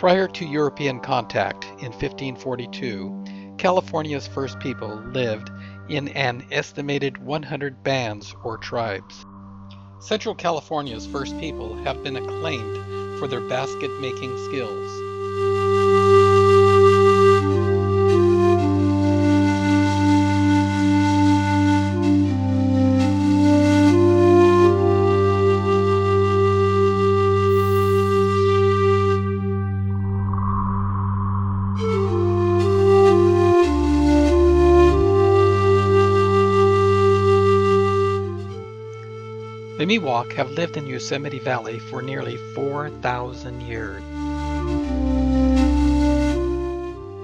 Prior to European contact in 1542, California's first people lived in an estimated 100 bands or tribes. Central California's first people have been acclaimed for their basket-making skills. The Miwok have lived in Yosemite Valley for nearly 4,000 years.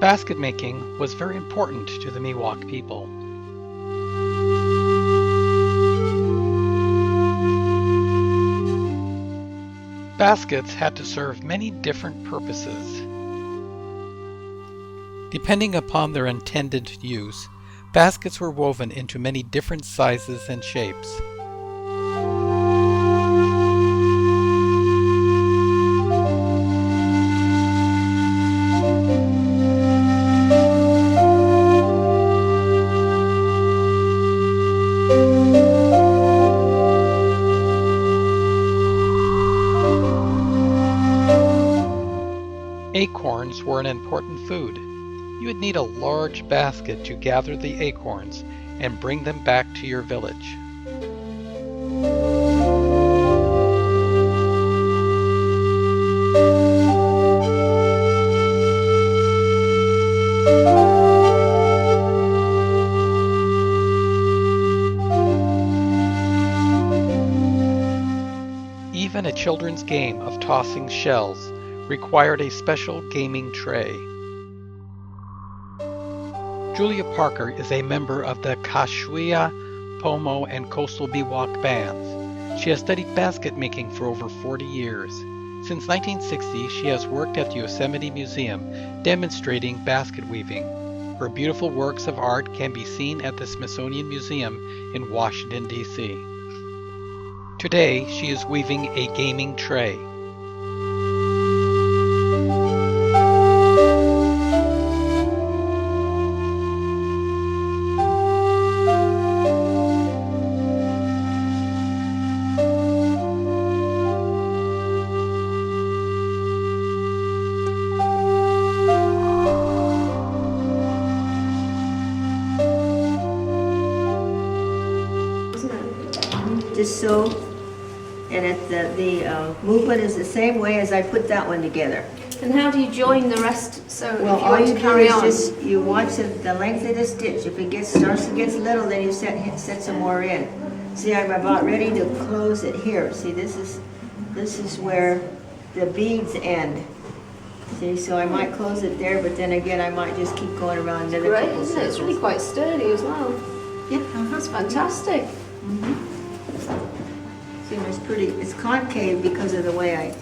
Basket making was very important to the Miwok people. Baskets had to serve many different purposes. Depending upon their intended use, baskets were woven into many different sizes and shapes. Acorns were an important food. You would need a large basket to gather the acorns and bring them back to your village. Even a children's game of tossing shells required a special gaming tray. Julia Parker is a member of the Kashuia, Pomo, and Coastal Miwok bands. She has studied basket making for over 40 years. Since 1960, she has worked at the Yosemite Museum demonstrating basket weaving. Her beautiful works of art can be seen at the Smithsonian Museum in Washington, D.C. Today, she is weaving a gaming tray. Just so, and the movement is the same way as I put that one together. And how do you join the rest? So Well, if you all want you to do carry is on, just, you watch the length of the stitch. If it starts to get little, then you set some more in. See, I'm about ready to close it here. See, this is where the beads end. See, so I might close it there, but then again, I might just keep going around another great, couple isn't it? It's circles. really quite sturdy as well. Yeah, That's fantastic. See, it's pretty. It's concave because of the way I.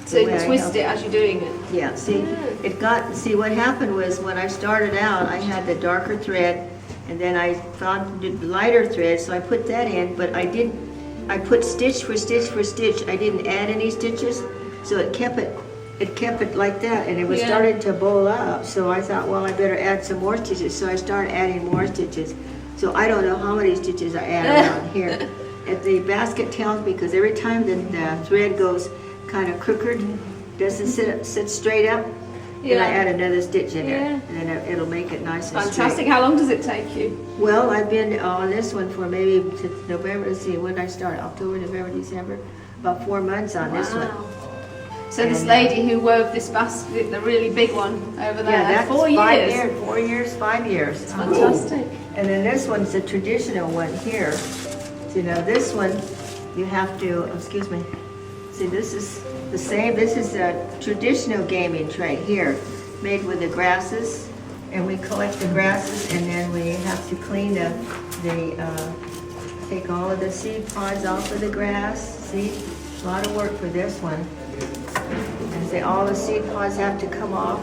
So you twist it as you're doing it. Yeah, see, Yeah. see what happened was when I started out, I had the darker thread, and then I found the lighter thread, so I put that in, but I put stitch for stitch for stitch. I didn't add any stitches, so it kept it like that, and it was starting to bowl up, so I thought, well, I better add some more stitches, so I started adding more stitches. So I don't know how many stitches I add around here. At the basket tells me, because every time the thread goes kind of crooked, doesn't sit straight up, then I add another stitch in there, and then it'll make it nice and Fantastic. straight. How long does it take you? Well, I've been on this one for maybe to November, let's see, when did I start? October, November, December, about 4 months on this one. So this And, lady who wove this basket, the really big one over there, Yeah, that's 4 years. 4 years, 5 years. It's fantastic. And then this one's the traditional one here. So now this one, you have to, excuse me, see, this is the same, this is a traditional gaming tray here, made with the grasses, and we collect the grasses, and then we have to clean take all of the seed pods off of the grass. See, a lot of work for this one. And say all the seed pods have to come off.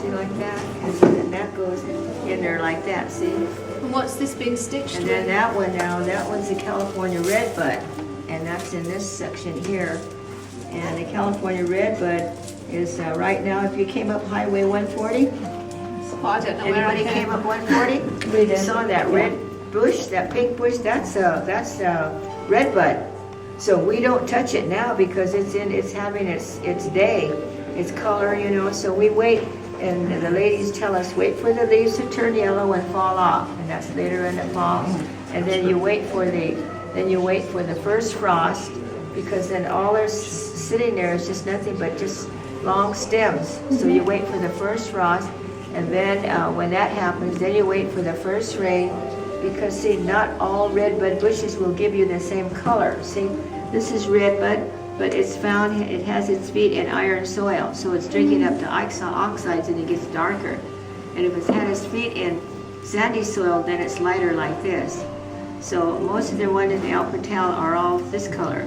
See, like that, and that goes in there like that, see? And what's this being stitched And with? then that one now, that one's the California redbud, and that's in this section here. And the California redbud is right now, if you came up Highway 140, Oh, I don't know where I anybody came came. up 140? We did. Saw that red bush, that pink bush, that's redbud. So we don't touch it now because it's having its day, its color, you know, so we wait, and the ladies tell us, wait for the leaves to turn yellow and fall off, and that's later in the fall. And then you wait for the first frost, because then all there's sitting there is just nothing but just long stems. So you wait for the first frost, and then when that happens, then you wait for the first rain, because see, not all redbud bushes will give you the same color. See, this is redbud, but it has its feet in iron soil, so it's drinking up the oxides and it gets darker. And if it's had its feet in sandy soil, then it's lighter like this. So most of the ones in the Alpertal are all this color.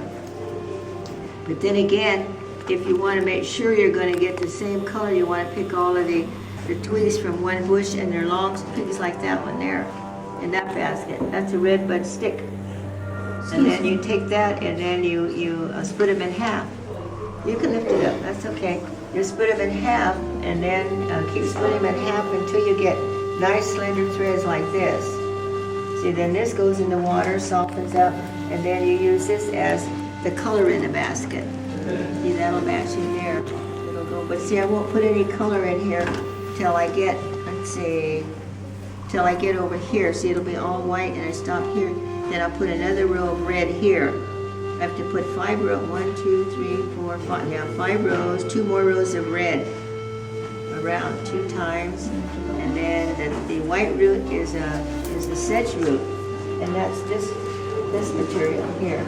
But then again, if you want to make sure you're going to get the same color, you want to pick all of the twigs from one bush and their long twigs like that one there in that basket. That's a redbud stick. And then you take that and then you split them in half. You can lift it up, that's okay. You split them in half and then keep splitting them in half until you get nice slender threads like this. See, then this goes in the water, softens up, and then you use this as the color in the basket. See, that'll match in there. It'll go, but see, I won't put any color in here till I get, let's see, till I get over here. See, it'll be all white and I stop here. Then I'll put another row of red here. I have to put 5 rows, 1, 2, 3, 4, 5, yeah, 5 rows, 2 more rows of red around 2 times. And then the white root is the sedge root, and that's this material here.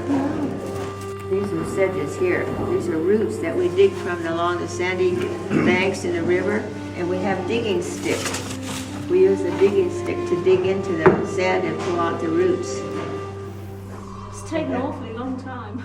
These are sedges here. These are roots that we dig from along the sandy banks in the river, and we have digging sticks. We use the digging stick to dig into the sand and pull out the roots. It's taken an awfully long time.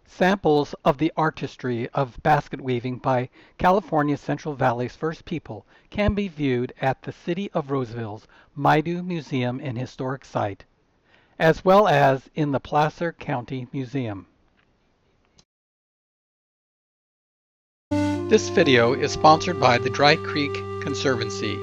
Samples of the artistry of basket weaving by California's Central Valley's first people can be viewed at the City of Roseville's Maidu Museum and Historic Site, as well as in the Placer County Museum. This video is sponsored by the Dry Creek Conservancy.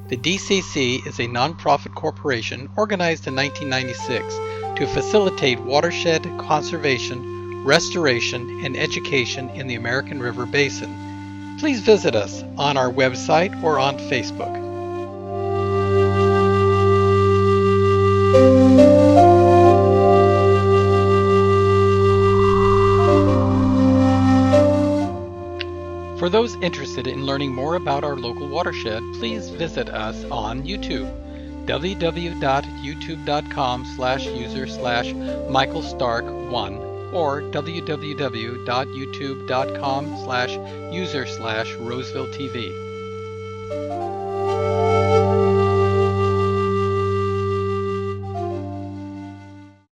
The DCC is a nonprofit corporation organized in 1996 to facilitate watershed conservation, restoration, and education in the American River Basin. Please visit us on our website or on Facebook. For those interested in learning more about our local watershed, please visit us on YouTube, www.youtube.com/user/MichaelStark1 or www.youtube.com/user/RosevilleTV.